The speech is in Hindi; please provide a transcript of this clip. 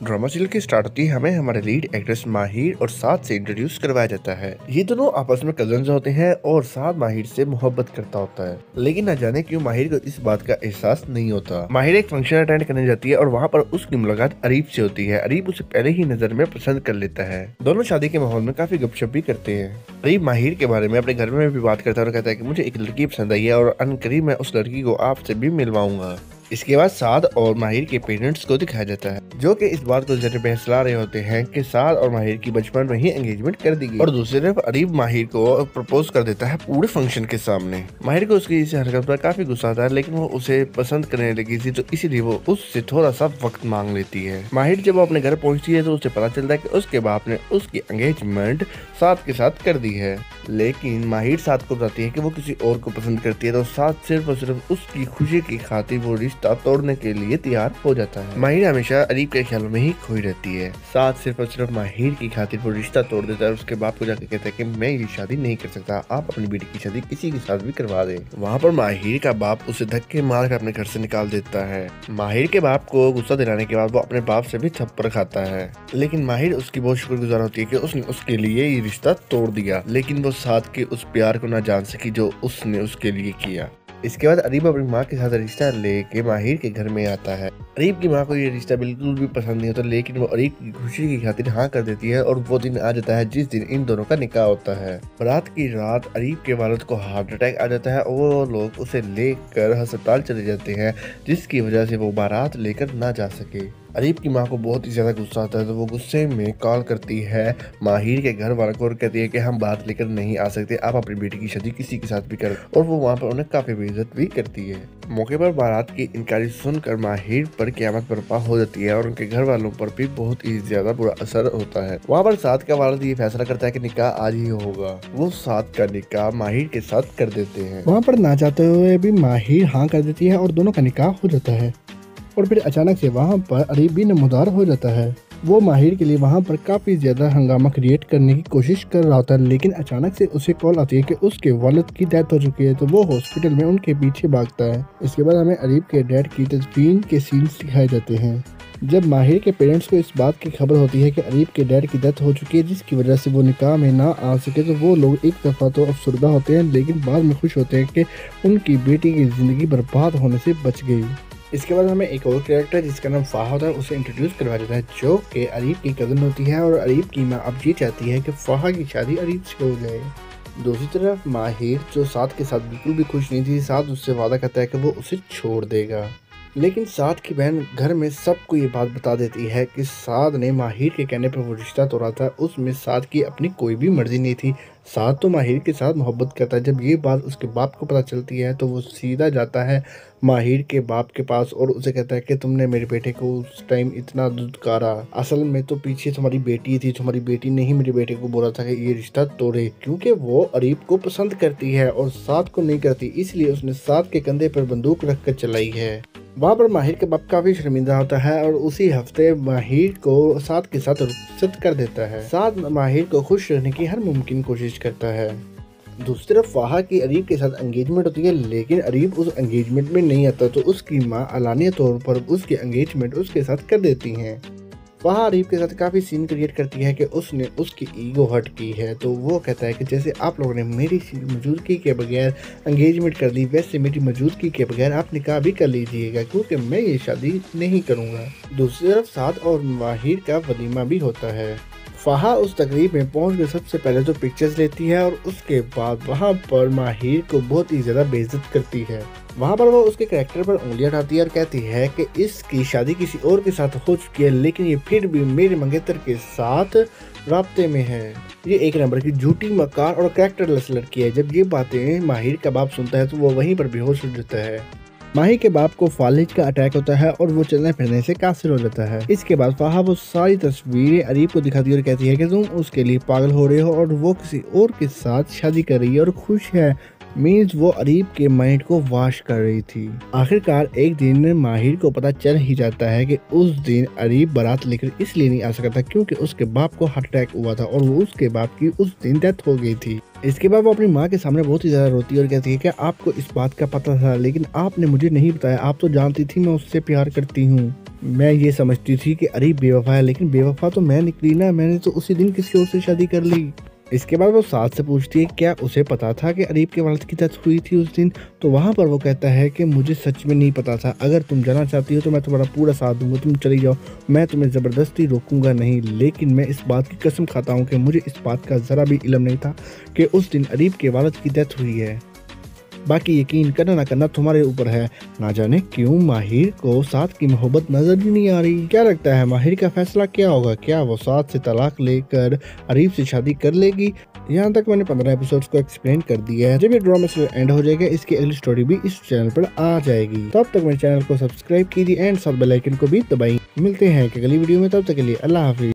ड्रामा सीरियल की स्टार्ट होती है, हमें हमारे लीड एक्ट्रेस माहिर और साद से इंट्रोड्यूस करवाया जाता है। ये दोनों आपस में कजन्स होते हैं और साद माहिर से मोहब्बत करता होता है, लेकिन न जाने क्यों माहिर को इस बात का एहसास नहीं होता। माहिर एक फंक्शन अटेंड करने जाती है और वहाँ पर उसकी मुलाकात अरीब से होती है। अरीब उसे पहले ही नजर में पसंद कर लेता है। दोनों शादी के माहौल में काफी गपशप भी करते हैं। अरीब माहिर के बारे में अपने घर में भी बात करता है और कहता है कि मुझे एक लड़की पसंद आई है और अनकरीब मैं उस लड़की को आपसे भी मिलवाऊंगा। इसके बाद साद और माहिर के पेरेंट्स को दिखाया जाता है, जो कि इस बात को जरिए बहसला रहे होते हैं कि साद और माहिर की बचपन में ही एंगेजमेंट कर दी गई। और दूसरी तरफ अरीब माहिर को प्रपोज कर देता है पूरे फंक्शन के सामने। माहिर को उसकी इस हरकत पर काफी गुस्सा आता है, लेकिन वो उसे पसंद करने लगी थी, तो इसीलिए वो उससे थोड़ा सा वक्त मांग लेती है। माहिर जब वो अपने घर पहुंचती है तो उसे पता चलता है कि उसके बाप ने उसकी एंगेजमेंट साद के साथ कर दी है। लेकिन माहिर साद को बताती है कि वो किसी और को पसंद करती है, तो साद सिर्फ और सिर्फ उसकी खुशी की खातिर वो रिश्ता तोड़ने के लिए तैयार हो जाता है। माहिर हमेशा अरीब के ख्यालों में ही खोई रहती है। साद सिर्फ और सिर्फ माहिर की खातिर वो रिश्ता तोड़ देता है। उसके बाप को जाकर कहता है कि मैं ये शादी नहीं कर सकता, आप अपनी बेटी की शादी किसी के साथ भी करवा दें। वहाँ पर माहिर का बाप उसे धक्के मार कर अपने घर से निकाल देता है। माहिर के बाप को गुस्सा दिलाने के बाद वो अपने बाप से भी थप्पड़ खाता है, लेकिन माहिर उसकी बहुत शुक्रगुजार होती है कि उसने उसके लिए ये रिश्ता तोड़ दिया। लेकिन वो साद के उस प्यार को ना जान सकी जो उसने उसके लिए किया। इसके बाद अरीब अपनी माँ के साथ रिश्ता लेके माहिर के घर में आता है। अरीब की माँ को ये रिश्ता बिल्कुल भी पसंद नहीं होता, लेकिन वो अरीब की खुशी की खातिर हाँ कर देती है और वो दिन आ जाता है जिस दिन इन दोनों का निकाह होता है। रात की रात अरीब के वालिद को हार्ट अटैक आ जाता है और वो लोग उसे लेकर अस्पताल चले जाते हैं, जिसकी वजह से वो बारात लेकर ना जा सके। अरीब की माँ को बहुत ही ज्यादा गुस्सा आता है, तो वो गुस्से में कॉल करती है माहिर के घर वालों को और कहती है कि हम बात लेकर नहीं आ सकते, आप अपनी बेटी की शादी किसी के साथ भी करें। और वो वहाँ पर उन्हें काफी बेइज्जत भी करती है। मौके पर बारात की इनकारी सुनकर माहिर पर क़यामत बर्पा हो जाती है और उनके घर वालों पर भी बहुत ही ज्यादा बुरा असर होता है। वहाँ पर साद का वालिद ये फैसला करता है कि निकाह आज ही होगा। वो साद का निकाह माहिर के साथ कर देते हैं। वहाँ पर ना चाहते हुए भी माहिर हाँ कर देती है और दोनों का निकाह हो जाता है। और फिर अचानक से वहाँ पर अरीब भी नमदार हो जाता है। वो माहिर के लिए वहाँ पर काफ़ी ज़्यादा हंगामा क्रिएट करने की कोशिश कर रहा होता है, लेकिन अचानक से उसे कॉल आती है कि उसके वालिद की डेथ हो चुकी है, तो वो हॉस्पिटल में उनके पीछे भागता है। इसके बाद हमें अरीब के डैड की तस्वीर के सीन्स दिखाए जाते हैं। जब माहिर के पेरेंट्स को इस बात की खबर होती है कि अरीब के डैड की डेथ हो चुकी है, जिसकी वजह से वो निकाह में ना आ सके, तो वो लोग एक दफ़ा तो अफसरदा होते हैं, लेकिन बाद में खुश होते हैं कि उनकी बेटी की ज़िंदगी बर्बाद होने से बच गई। इसके बाद हमें एक और कैरेक्टर जिसका नाम फाहा होता है उसे इंट्रोड्यूस करवाया जाता है, जो कि अरीब की कज़न होती है। और अरीब की माँ अब ये चाहती है कि फाहा की शादी अरीब से हो जाए। दूसरी तरफ माहिर जो साद के साथ बिल्कुल भी खुश नहीं थी, साद उससे वादा करता है कि वो उसे छोड़ देगा। लेकिन साद की बहन घर में सबको ये बात बता देती है कि साद ने माहिर के कहने पर वो रिश्ता तोड़ा था, उसमें साद की अपनी कोई भी मर्जी नहीं थी। साद तो माहिर के साथ मोहब्बत करता है। जब ये बात उसके बाप को पता चलती है तो वो सीधा जाता है माहिर के बाप के पास और उसे कहता है कि तुमने मेरे बेटे को उस टाइम इतना दुत्कारा, असल में तो पीछे तुम्हारी बेटी थी, तुम्हारी बेटी ने ही मेरे बेटे को बोला था कि ये रिश्ता तोड़े, क्योंकि वो अरीब को पसंद करती है और साद को नहीं करती, इसलिए उसने साद के कंधे पर बंदूक रख कर चलाई है। वहाँ पर माहिर के बाप काफी शर्मिंदा होता है और उसी हफ्ते माहिर को साद के साथ रुखसत कर देता है। साद माहिर को खुश रहने की हर मुमकिन कोशिश करता है। दूसरी तरफ फाहा की अरीब के साथ एंगेजमेंट होती है, लेकिन अरीब उस एंगेजमेंट में नहीं आता, तो उसकी माँ अलानिया तौर पर उसकी एंगेजमेंट उसके साथ कर देती हैं। फाहा अरीब के साथ काफ़ी सीन क्रिएट करती है कि उसने उसकी ईगो हर्ट की है, तो वो कहता है कि जैसे आप लोगों ने मेरी मौजूदगी के बगैर एंगेजमेंट कर दी, वैसे मेरी मौजूदगी के बगैर आप निकाह भी कर लीजिएगा, क्योंकि मैं ये शादी नहीं करूँगा। दूसरी तरफ साद और माहिर का वलीमा भी होता है। फाहा उस तकरीब में पहुंच कर सबसे पहले तो पिक्चर्स लेती है और उसके बाद वहां पर माहिर को बहुत ही ज़्यादा बेइज्जत करती है। वहां पर वो उसके कैरेक्टर पर उंगलियां उठाती है और कहती है कि इसकी शादी किसी और के साथ हो चुकी है, लेकिन ये फिर भी मेरे मंगेतर के साथ राब्ते में है। ये एक नंबर की झूठी, मकार और कैरेक्टरलेस लड़की है। जब ये बातें माहिर का बाप सुनता है तो वो वहीं पर बेहोश हो जाता है। माहिर के बाप को फालिज का अटैक होता है और वो चलने फिरने से कासिर हो जाता है। इसके बाद फाहा वो सारी तस्वीरें अरीब को दिखाती है और कहती है कि तुम उसके लिए पागल हो रहे हो और वो किसी और के साथ शादी कर रही है और खुश है। मीन्स वो अरीब के माइंड को वॉश कर रही थी। आखिरकार एक दिन माहिर को पता चल ही जाता है कि उस दिन अरीब बारात लेकर इसलिए नहीं आ सका था क्योंकि उसके बाप को हार्ट अटैक हुआ था और वो उसके बाप की उस दिन डेथ हो गई थी। इसके बाद वो अपनी माँ के सामने बहुत ही ज़्यादा रोती है और कहती है कि आपको इस बात का पता था, लेकिन आपने मुझे नहीं बताया, आप तो जानती थी मैं उससे प्यार करती हूँ। मैं ये समझती थी कि अरीब बेवफा है, लेकिन बेवफा तो मैं निकली ना, मैंने तो उसी दिन किसी और से शादी कर ली। इसके बाद वो साथ से पूछती है क्या उसे पता था कि अरीब के वालिद की डेथ हुई थी उस दिन। तो वहाँ पर वो कहता है कि मुझे सच में नहीं पता था, अगर तुम जाना चाहती हो तो मैं तुम्हारा पूरा साथ दूंगा, तुम चली जाओ, मैं तुम्हें ज़बरदस्ती रोकूंगा नहीं। लेकिन मैं इस बात की कसम खाता हूँ कि मुझे इस बात का ज़रा भी इल्म नहीं था कि उस दिन अरीब के वालिद की डेथ हुई है। बाकी यकीन करना ना करना तुम्हारे ऊपर है। ना जाने क्यों माहिर को साथ की मोहब्बत नजर ही नहीं आ रही। क्या लगता है माहिर का फैसला क्या होगा? क्या वो साथ से तलाक लेकर अरीब से शादी कर लेगी? यहाँ तक मैंने 15 एपिसोड्स को एक्सप्लेन कर दिया है। जब ये ड्रामा एंड हो जाएगा इसकी अगली स्टोरी भी इस चैनल पर आ जाएगी। तब तक मेरे चैनल को सब्सक्राइब कीजिए एंड साथ बेल आइकन को भी दबाइए। मिलते हैं अगली वीडियो में, तब तक के लिए अल्लाह हाफिज।